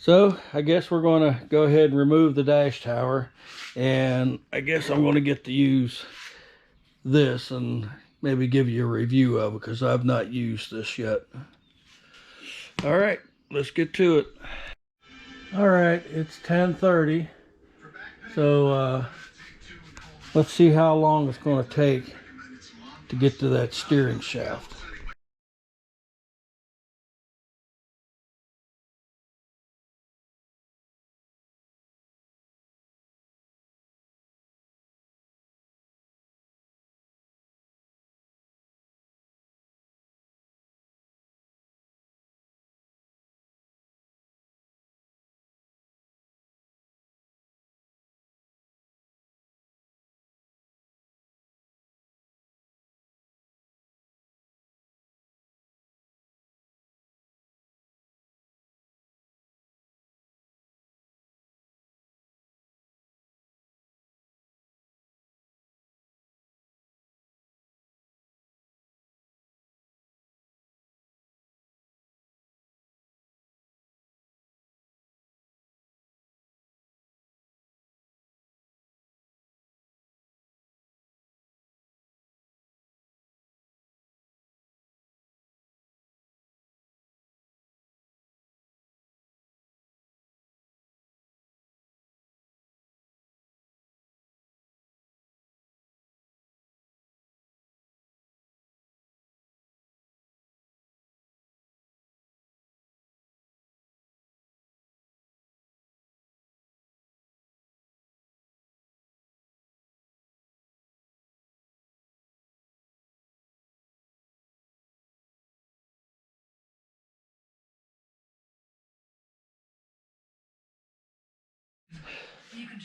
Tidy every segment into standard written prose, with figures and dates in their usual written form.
So I guess we're going to go ahead and remove the dash tower, and I guess I'm going to get to use this and maybe give you a review of it because I've not used this yet. All right, let's get to it. All right, it's 10:30, so let's see how long it's going to take to get to that steering shaft.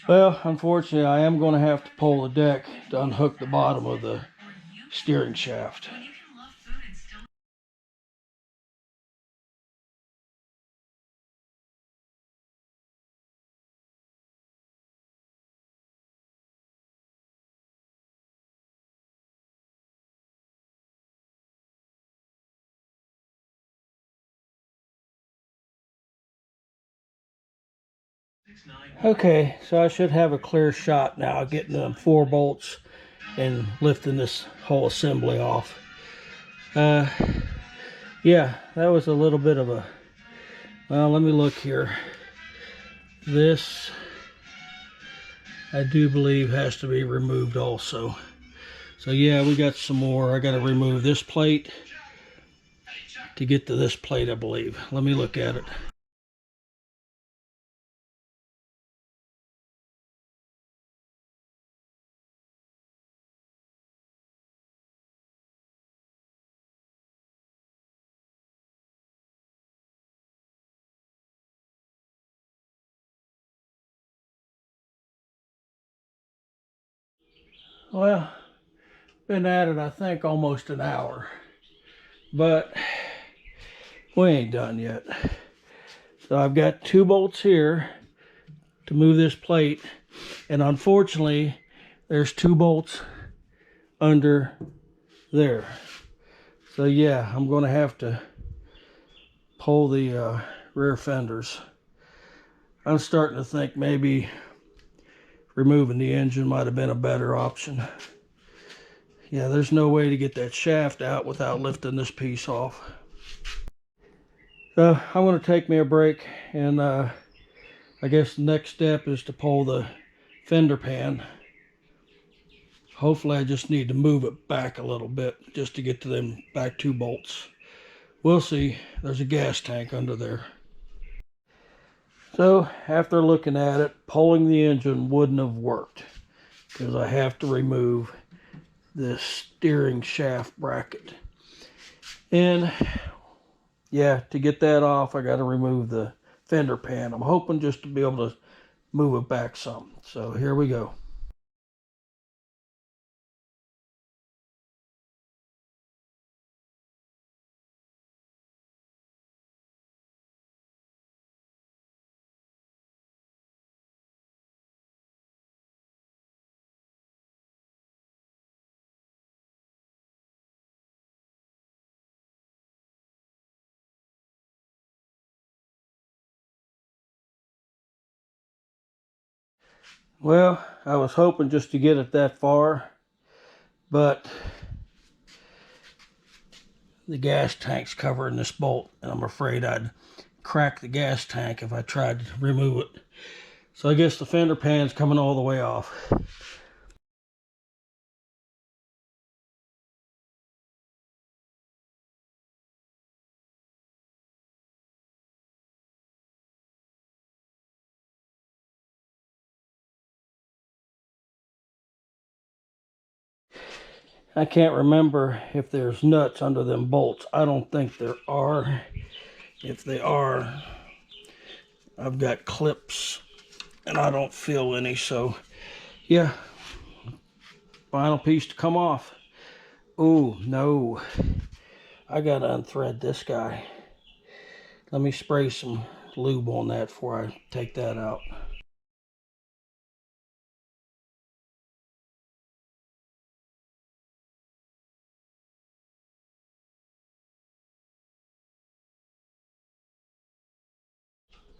Well, unfortunately, I am going to have to pull the deck to unhook the bottom of the steering shaft. Okay, so I should have a clear shot now getting the 4 bolts and lifting this whole assembly off. Yeah, that was a little bit of a, well, let me look here. This, I do believe, has to be removed also. So yeah, we got some more. I got to remove this plate to get to this plate, I believe. Let me look at it. Well, been at it, I think, almost an hour. But we ain't done yet. So I've got 2 bolts here to move this plate, and unfortunately there's 2 bolts under there. So yeah, I'm going to have to pull the rear fenders. I'm starting to think maybe removing the engine might have been a better option. Yeah, there's no way to get that shaft out without lifting this piece off. So I'm going to take me a break, and I guess the next step is to pull the fender pan. Hopefully I just need to move it back a little bit just to get to them back 2 bolts. We'll see. There's a gas tank under there. So after looking at it, pulling the engine wouldn't have worked because I have to remove this steering shaft bracket. And yeah, to get that off, I got to remove the fender pan. I'm hoping just to be able to move it back some. So here we go. Well, I was hoping just to get it that far, but the gas tank's covering this bolt, and I'm afraid I'd crack the gas tank if I tried to remove it. So I guess the fender pan's coming all the way off. I can't remember if there's nuts under them bolts. I don't think there are. If they are, I've got clips and I don't feel any. So yeah, final piece to come off. Oh no, I gotta unthread this guy. Let me spray some lube on that before I take that out.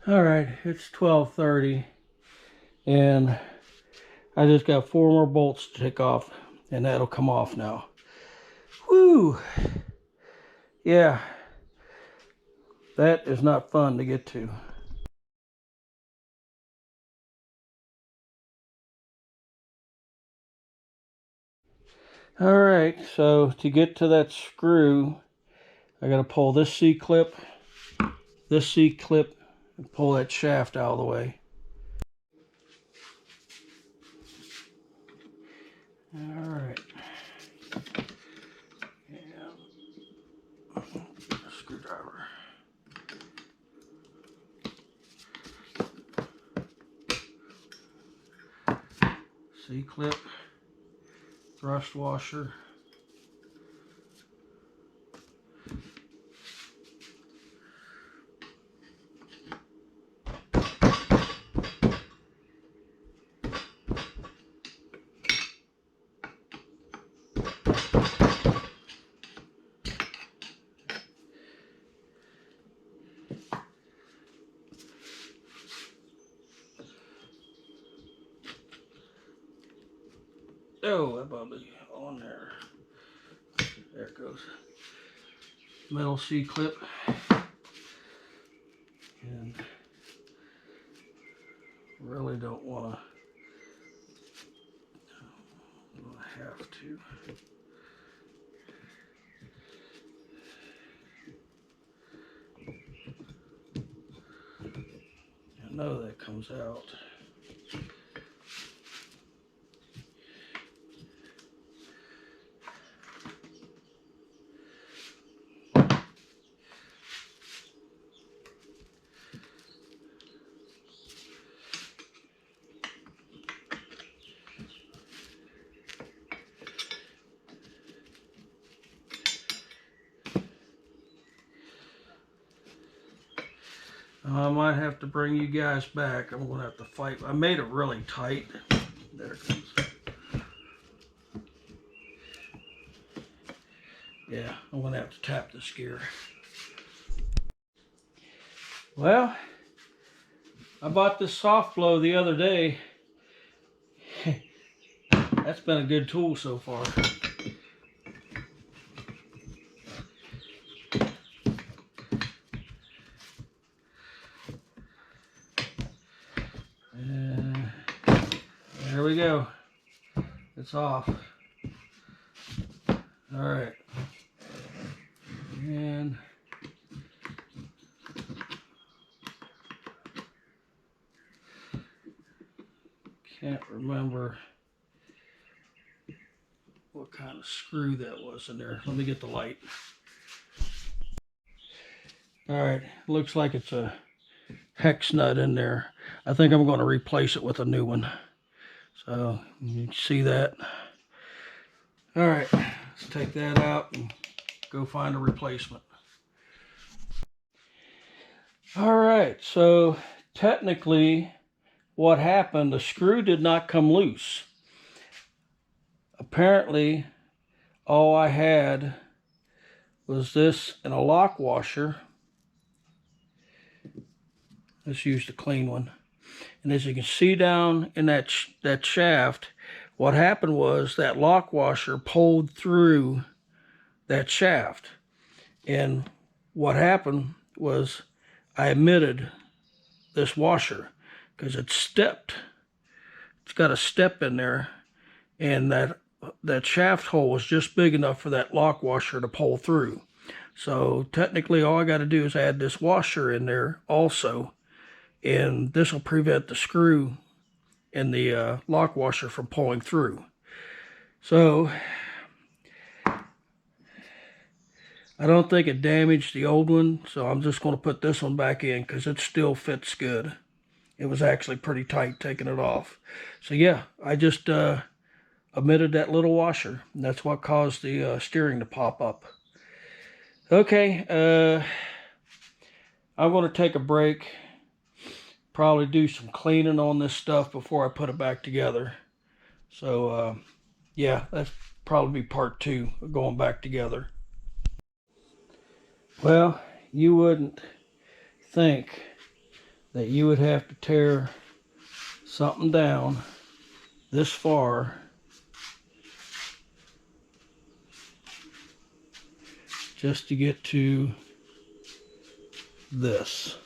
All right, it's 12:30 and I just got 4 more bolts to take off and that'll come off now. Woo! Yeah, that is not fun to get to. All right, so to get to that screw, I got to pull this C-clip, and pull that shaft out of the way. All right. And screwdriver. C-clip, thrust washer. Oh, that bubbly on there. There it goes. Metal C-clip. And really don't want to have to. I know that comes out. I might have to bring you guys back. I'm going to have to fight. I made it really tight. There it comes. Yeah, I'm going to have to tap this gear. Well, I bought this soft blow the other day. That's been a good tool so far. And there we go. It's off. All right. And can't remember what kind of screw that was in there. Let me get the light. All right, looks like it's a hex nut in there. I think I'm going to replace it with a new one. So you can see that. All right, let's take that out and go find a replacement. All right, so technically what happened, the screw did not come loose. Apparently all I had was this and a lock washer. Let's use the clean one. And as you can see down in that shaft, what happened was that lock washer pulled through that shaft. And what happened was I omitted this washer because it's stepped. It's got a step in there, and that shaft hole was just big enough for that lock washer to pull through. So technically all I got to do is add this washer in there also, and this will prevent the screw in the lock washer from pulling through. So I don't think it damaged the old one, so I'm just going to put this one back in because it still fits good. It was actually pretty tight taking it off. So yeah, I just omitted that little washer, and that's what caused the steering to pop up. Okay, I'm going to take a break, probably do some cleaning on this stuff before I put it back together. So yeah, that's probably be part 2 of going back together. Well, you wouldn't think that you would have to tear something down this far just to get to this.